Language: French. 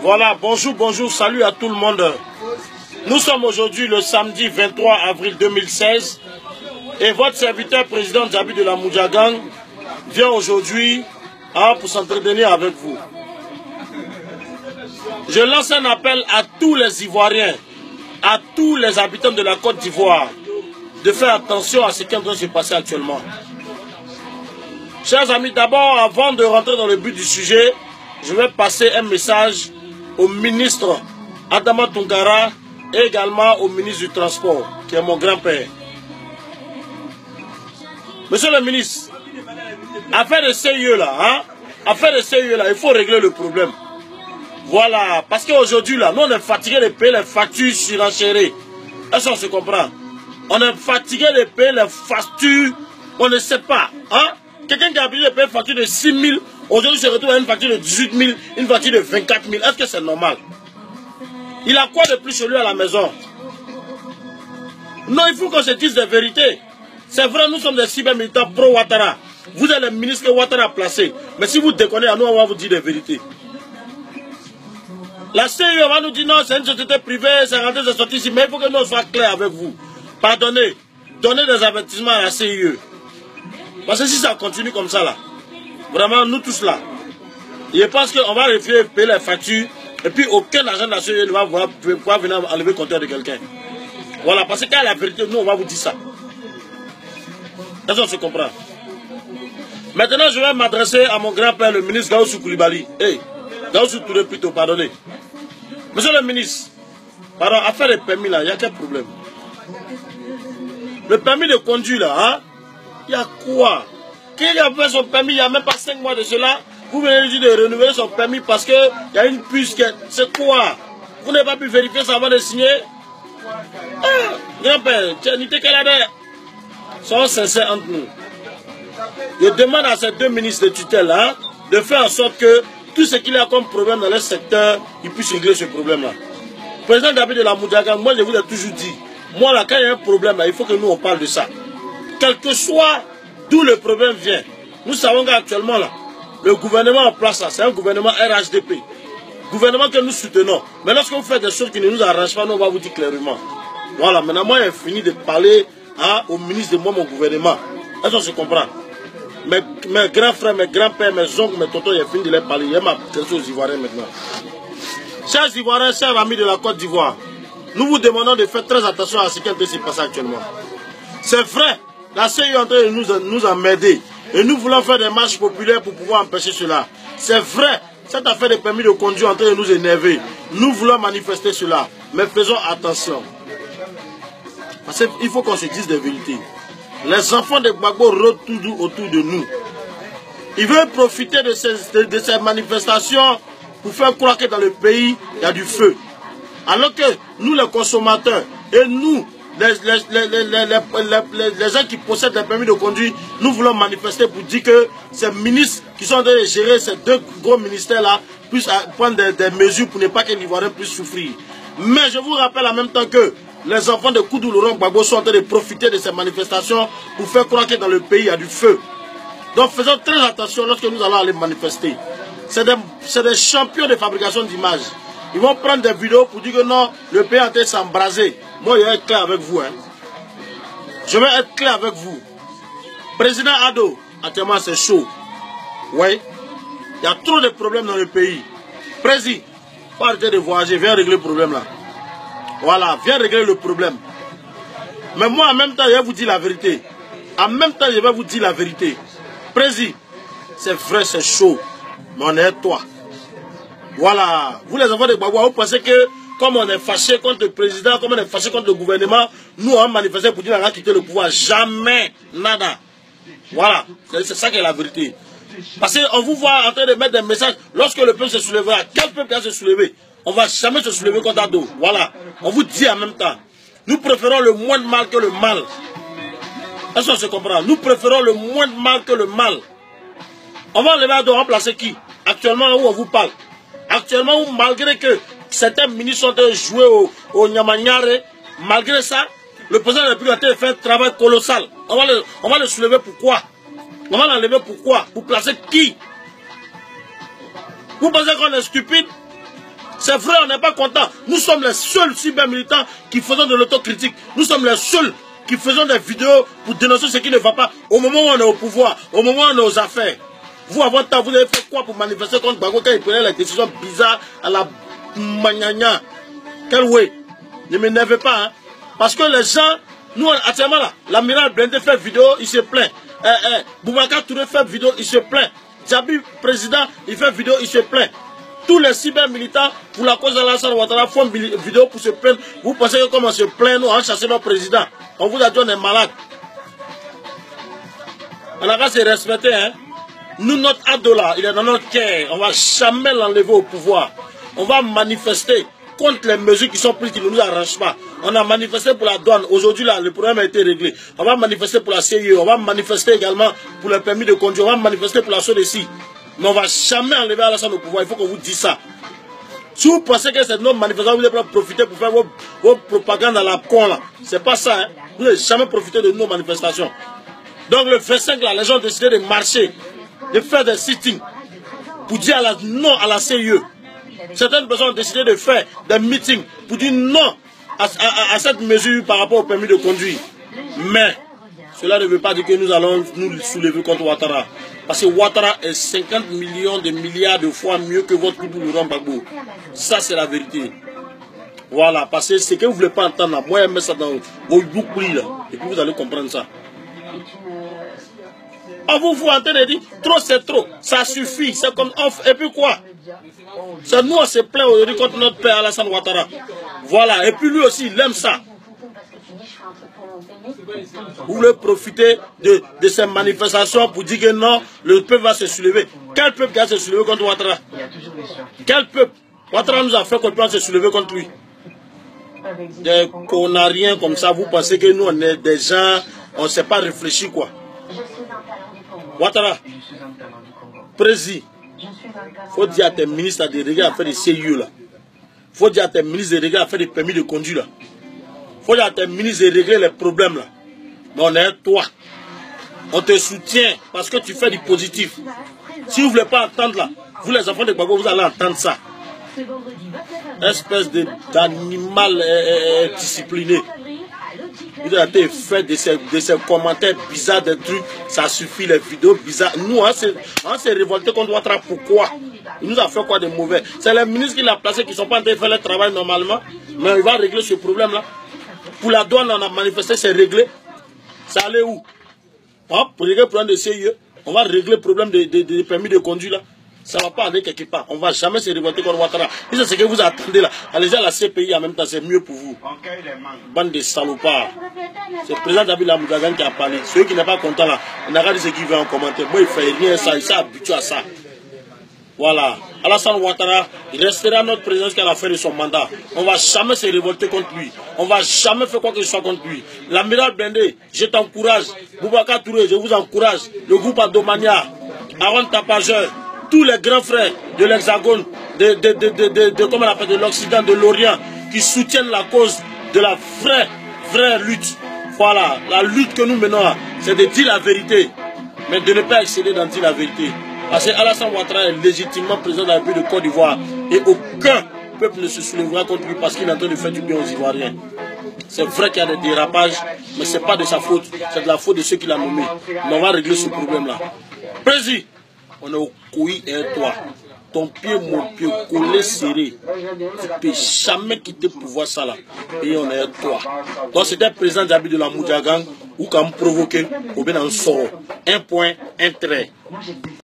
Voilà, bonjour, bonjour, salut à tout le monde. Nous sommes aujourd'hui le samedi 23 avril 2016 et votre serviteur président Djabi de la Moudjagan vient aujourd'hui pour s'entretenir avec vous. Je lance un appel à tous les Ivoiriens, à tous les habitants de la Côte d'Ivoire, de faire attention à ce qui est en train de se passer actuellement. Chers amis, d'abord, avant de rentrer dans le but du sujet, je vais passer un message au ministre Adama Tounkara et également au ministre du Transport, qui est mon grand-père. Monsieur le ministre, affaire de CIE là, affaire de CIE là, il faut régler le problème. Voilà, parce qu'aujourd'hui là, nous on est fatigué de payer les factures surenchérées. Est-ce qu'on se comprend? On est fatigué de payer les factures, on ne sait pas, Quelqu'un qui a obligé de payer une facture de 6 000, aujourd'hui se retrouve à une facture de 18 000, une facture de 24 000. Est-ce que c'est normal? Il a quoi de plus chez lui à la maison? Non, il faut qu'on se dise des vérités. C'est vrai, nous sommes des cybermilitants pro-Ouattara. Vous êtes le ministre que Ouattara a placé. Mais si vous déconnez, à nous, on va vous dire des vérités. La CIE va nous dire non, c'est une société privée, c'est rentré, c'est sorti ici. Mais il faut que nous soyons clairs avec vous. Pardonnez, donnez des avertissements à la CIE. Parce que si ça continue comme ça là, vraiment nous tous là, je pense qu'on va refuser de payer les factures et puis aucun agent de la CIE ne va pouvoir venir enlever le compteur de quelqu'un. Voilà, parce que quand la vérité, nous on va vous dire ça. Est-ce qu'on se comprend? Maintenant je vais m'adresser à mon grand-père, le ministre Gaoussou Koulibaly. Hey, Gaoussou Touré plutôt, pardonnez. Monsieur le ministre, pardon, affaire de permis là, il y a quel problème? Le permis de conduire là, il y a quoi? Qui a fait son permis il n'y a même pas 5 mois de cela? Vous venez lui dire de renouveler son permis parce qu'il y a une puce qui... C'est quoi? Vous n'avez pas pu vérifier ça avant de signer? Grand-père, soyons sincères entre nous. Je demande à ces deux ministres de tutelle là, de faire en sorte que tout ce qu'il y a comme problème dans le secteur, ils puissent régler ce problème là. Président Djabi de la Moudjagan, moi je vous ai toujours dit, moi là quand il y a un problème là, il faut que nous on parle de ça. Quel que soit d'où le problème vient, nous savons qu'actuellement là, le gouvernement en place là, c'est un gouvernement RHDP. Gouvernement que nous soutenons. Mais lorsque vous faites des choses qui ne nous arrangent pas, nous on va vous dire clairement. Voilà, maintenant moi j'ai fini de parler au ministre de moi, mon gouvernement. Est-ce qu'on se comprend? Mes grands frères, mes grands-pères, mes oncles, mes tontons, j'ai fini de les parler. Il y a ma question aux Ivoiriens maintenant. Chers Ivoiriens, chers amis de la Côte d'Ivoire, nous vous demandons de faire très attention à ce qui est en train de se passer actuellement. C'est vrai. La CIE est en train de nous emmerder. Et nous voulons faire des marches populaires pour pouvoir empêcher cela. C'est vrai, cette affaire de permis de conduire est en train de nous énerver. Nous voulons manifester cela. Mais faisons attention. Parce qu'il faut qu'on se dise des vérités. Les enfants de Gbagbo rôdent tout autour de nous. Ils veulent profiter de ces manifestations pour faire croire que dans le pays, il y a du feu. Alors que nous, les consommateurs, et nous, les gens qui possèdent des permis de conduire, nous voulons manifester pour dire que ces ministres qui sont en train de gérer ces deux gros ministères-là puissent prendre des mesures pour ne pas que les Ivoiriens puissent souffrir. Mais je vous rappelle en même temps que les enfants de Koudou Laurent Gbagbo sont en train de profiter de ces manifestations pour faire croire que dans le pays il y a du feu. Donc faisons très attention lorsque nous allons aller manifester. C'est des champions de fabrication d'images. Ils vont prendre des vidéos pour dire que non, le pays est en train de s'embraser. Moi, je vais être clair avec vous. Je vais être clair avec vous. Président Ado, actuellement c'est chaud. Oui. Il y a trop de problèmes dans le pays. Président, faut arrêter de voyager, viens régler le problème là. Voilà, viens régler le problème. Mais moi, en même temps, je vais vous dire la vérité. En même temps, je vais vous dire la vérité. Président, c'est vrai, c'est chaud. Mais on est toi. Voilà. Vous les enfants de Gbagbo, vous pensez que comme on est fâché contre le président, comme on est fâché contre le gouvernement, nous on manifesté pour dire qu'on a quitté le pouvoir. Jamais. Nada. Voilà. C'est ça qui est la vérité. Parce qu'on vous voit en train de mettre des messages. Lorsque le peuple se soulèvera, quel peuple va se soulever? On ne va jamais se soulever contre Ado. Voilà. On vous dit en même temps. Nous préférons le moins de mal que le mal. Est-ce qu'on se comprend? Nous préférons le moins de mal que le mal. On va enlever Ado, remplacer qui? Actuellement, où on vous parle. Actuellement, où, malgré que certains ministres sont en train de jouer au Nyamanyare, malgré ça, le président de la République a fait un travail colossal. On va le soulever pourquoi? On va l'enlever pourquoi? Pour placer qui? Vous pensez qu'on est stupide? C'est vrai, on n'est pas content. Nous sommes les seuls cyber-militants qui faisons de l'autocritique. Nous sommes les seuls qui faisons des vidéos pour dénoncer ce qui ne va pas au moment où on est au pouvoir, au moment où on est aux affaires. Vous, à votre temps, vous avez fait quoi pour manifester contre Gbagbo quand il prenait les décisions bizarres à la magnagna? Quel way? Ne m'énervez pas, hein? Parce que les gens, nous, actuellement là, l'amiral Blindé fait vidéo, il se plaint. Boubacar Touré fait vidéo, il se plaint. Djabi, président, il fait vidéo, il se plaint. Tous les cyber-militants, pour la cause d'Alassane Ouattara, font vidéo pour se plaindre. Vous pensez que comme on se plaint, nous, on a chassé notre président. On vous a dit on est malade. On a qu'à se respecter, hein. Nous, notre Adola, il est dans notre cœur. On ne va jamais l'enlever au pouvoir. On va manifester contre les mesures qui sont prises, qui ne nous arrangent pas. On a manifesté pour la douane. Aujourd'hui, là, le problème a été réglé. On va manifester pour la CIE. On va manifester également pour le permis de conduire. On va manifester pour la SODECI. Mais on ne va jamais enlever Alassane au pouvoir. Il faut qu'on vous dise ça. Si vous pensez que c'est notre manifestation, vous allez profiter pour faire vos propagandes à la con, là. C'est pas ça, hein. Vous n'avez jamais profité de nos manifestations. Donc, le 25, là, les gens ont décidé de marcher, de faire des sittings pour dire non à la CIE. Certaines personnes ont décidé de faire des meetings pour dire non à cette mesure par rapport au permis de conduire. Mais cela ne veut pas dire que nous allons nous soulever contre Ouattara. Parce que Ouattara est 50 millions de milliards de fois mieux que votre couple Laurent Gbagbo. Ça, c'est la vérité. Voilà, parce que ce que vous ne voulez pas entendre, là, moi, je mets ça dans vos boucliers, là, et puis vous allez comprendre ça. Ah, vous en train de dire, trop c'est trop, ça suffit, c'est comme off, et puis quoi? C'est nous, on se plaint aujourd'hui contre notre père Alassane Ouattara. Voilà, et puis lui aussi, il aime ça. Vous voulez profiter de ces manifestations pour dire que non, le peuple va se soulever. Quel peuple va se soulever contre Ouattara? Quel peuple? Ouattara nous a fait qu'on peut se soulever contre lui. Qu'on n'a rien comme ça, vous pensez que nous, on est des gens, on ne sait pas réfléchir, quoi. Ouattara, président, il faut dire à tes ministres de régler à faire des CIE là. Il faut dire à tes ministres de régler à faire des permis de conduire là. Il faut dire à tes ministres de régler les problèmes là. Mais on est toi. On te soutient parce que tu fais du positif. Si vous ne voulez pas entendre là, vous les enfants de Gbagbo, vous allez entendre ça. Espèce d'animal discipliné. Vous avez fait de ces commentaires bizarres, des trucs, ça suffit, les vidéos bizarres. Nous, on s'est révolté contre Ouattara. Pourquoi? Il nous a fait quoi de mauvais? C'est les ministres qui l'ont placé qui ne sont pas en train de faire le travail normalement. Mais il va régler ce problème-là. Pour la douane, on a manifesté, c'est réglé. Ça allait où? Pour régler le problème de CIE, on va régler le problème des permis de conduire là. Ça ne va pas aller quelque part. On ne va jamais se révolter contre Ouattara. C'est ce que vous attendez là. Allez-y à la CPI en même temps, c'est mieux pour vous. Bande de salopards. C'est le président Djabi Lamoudagan qui a parlé. Ceux qui n'est pas content là, on n'a pas dit ce qu'il veut en commentaire. Moi, il ne fait rien, ça, il s'est habitué à ça. Voilà. Alassane Ouattara, il restera notre président jusqu'à la fin de son mandat. On ne va jamais se révolter contre lui. On ne va jamais faire quoi que ce soit contre lui. L'amiral Blindé, je t'encourage. Boubacar Touré, je vous encourage. Le groupe Adomania, Aaron Tapageur, tous les grands frères de l'Hexagone, comment on appelle, de l'Occident, de l'Orient, qui soutiennent la cause de la vraie lutte. Voilà, la lutte que nous menons, c'est de dire la vérité, mais de ne pas excéder dans dire la vérité. Parce que Alassane Ouattara est légitimement président de la République de Côte d'Ivoire et aucun peuple ne se soulèvera contre lui parce qu'il est en train de faire du bien aux Ivoiriens. C'est vrai qu'il y a des dérapages, mais ce n'est pas de sa faute, c'est de la faute de ceux qui l'ont nommé. Mais on va régler ce problème-là. Président, on est au couilles et toi. Ton pied, mon pied, collé, serré. Tu ne peux jamais quitter pour voir ça là. Et on est toi. Donc c'était le président Djabi de la Moudjagang, ou quand me provoquer, ou bien en sort. Un point, un trait.